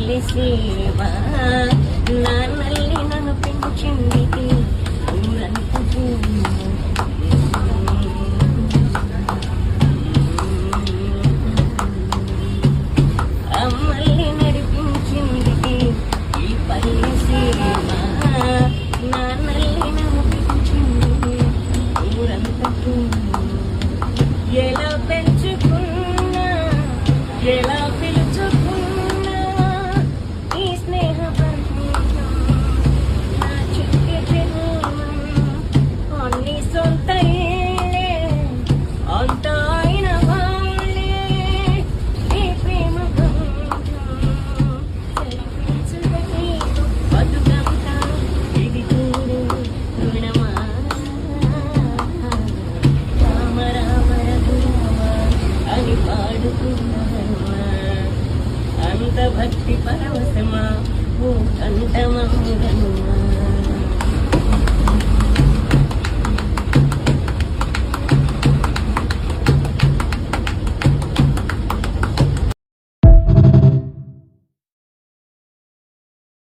పల్లె సీమ నాన్నల్ని నన్ను పెంచింది ఊరంతా అమ్మల్ని నడిపించింది ఈ పల్లె సీమ నాన్నల్ని నన్ను పెంచింది ఊరంతా ఎలా పెంచుకున్నా ఎలా పిలుచుకున్నా ఈ స్నేహ బంధం నా చుట్టూ ప్రేమం అన్ని సొంత ఇల్లే అంత అయిన వాళ్ళే ఈ ప్రేమ బంధం చెల్లించుదని బతుకంతా ఇది చూడు రుణమా రామ రామ రఘురామ అని పాడుకున్నామా అంత భక్తి పరవశమా ఓ కంఠమా